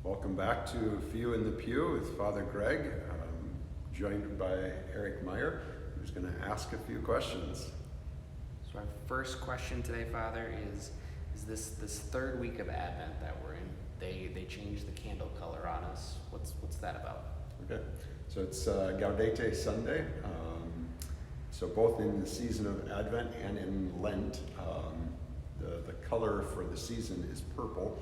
Welcome back to A Few in the Pew with Father Greg, joined by Eric Meyer, who's going to ask a few questions. So our first question today, Father, is this third week of Advent that we're in, they changed the candle color on us. What's that about? Okay, so it's Gaudete Sunday. So both in the season of Advent and in Lent, the color for the season is purple,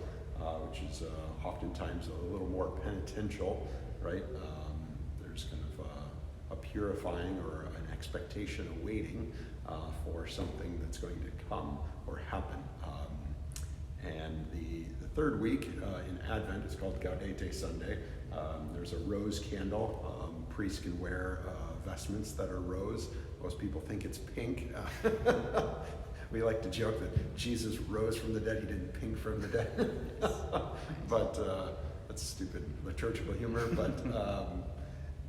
which is oftentimes a little more penitential, right? There's kind of a purifying or an expectation, a waiting for something that's going to come or happen. And the third week in Advent is called Gaudete Sunday. There's a rose candle. Priests can wear vestments that are rose. Most people think it's pink. We like to joke that Jesus rose from the dead, he didn't pink from the dead. But that's stupid liturgical humor. But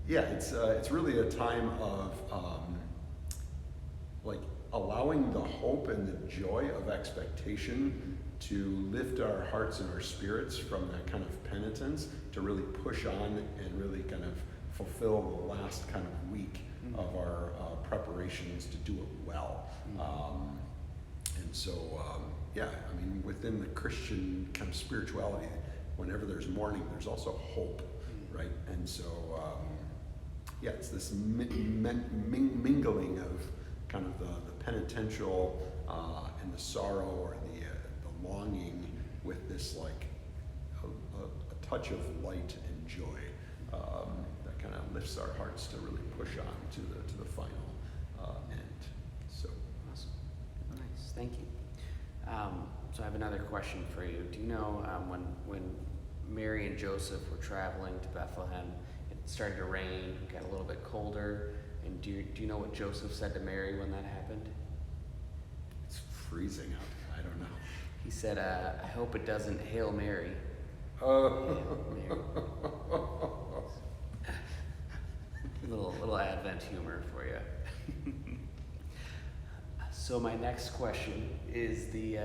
yeah, it's really a time of like allowing the hope and the joy of expectation to lift our hearts and our spirits from that kind of penitence to really push on and really kind of fulfill the last kind of week of our preparations to do it well. And so, yeah, I mean, within the Christian kind of spirituality, whenever there's mourning, there's also hope, right? And so, yeah, it's this mingling of kind of the penitential and the sorrow or the longing with this like a touch of light and joy that kind of lifts our hearts to really push on to the final end. So Awesome. Nice. Thank you. So I have another question for you. Do you know when Mary and Joseph were traveling to Bethlehem, it started to rain, got a little bit colder, and do you know what Joseph said to Mary when that happened? it's freezing out. I don't know. He said, I hope it doesn't Hail Mary. Mary. Little Advent humor for you. So my next question is the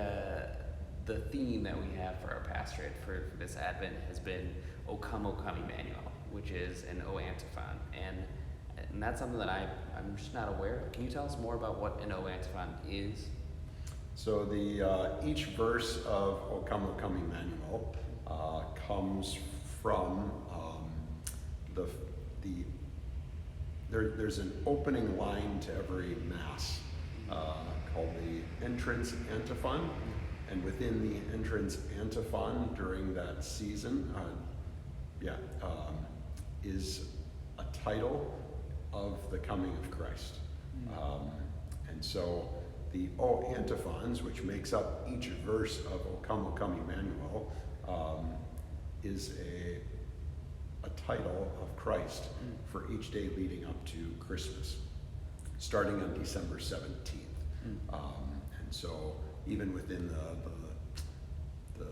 theme that we have for our pastorate for this Advent has been O Come Emmanuel, which is an O antiphon, and that's something that I'm just not aware of. Can you tell us more about what an O antiphon is? So each verse of O Come Emmanuel comes from there's an opening line to every Mass called the entrance antiphon, and within the entrance antiphon during that season, is a title of the coming of Christ. And so the O antiphons, which makes up each verse of O Come Emmanuel, is a title of Christ for each day leading up to Christmas, starting on December 17th. And so even within the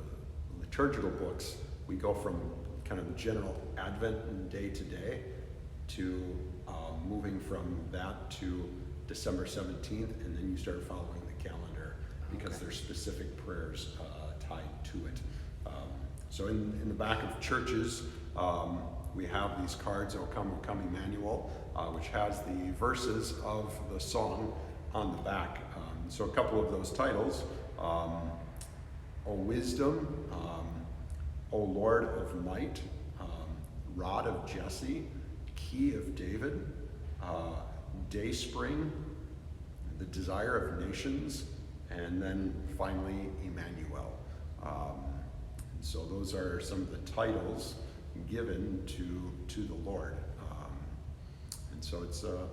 liturgical books, we go from kind of the general Advent and day to day to moving from that to December 17th, and then you start following the calendar because there's specific prayers tied to it. So in the back of churches, we have these cards, O Come Emmanuel, which has the verses of the song on the back. So a couple of those titles, O Wisdom, O Lord of Might, Rod of Jesse, Key of David, Dayspring, the Desire of Nations, and then finally Emmanuel. So those are some of the titles given to the Lord. And so it's, O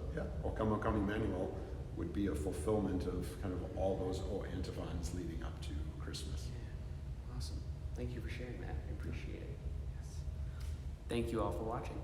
Come Emmanuel would be a fulfillment of kind of all those O antiphons leading up to Christmas. Yeah. Awesome. Thank you for sharing that. I appreciate it. Yes. Thank you all for watching.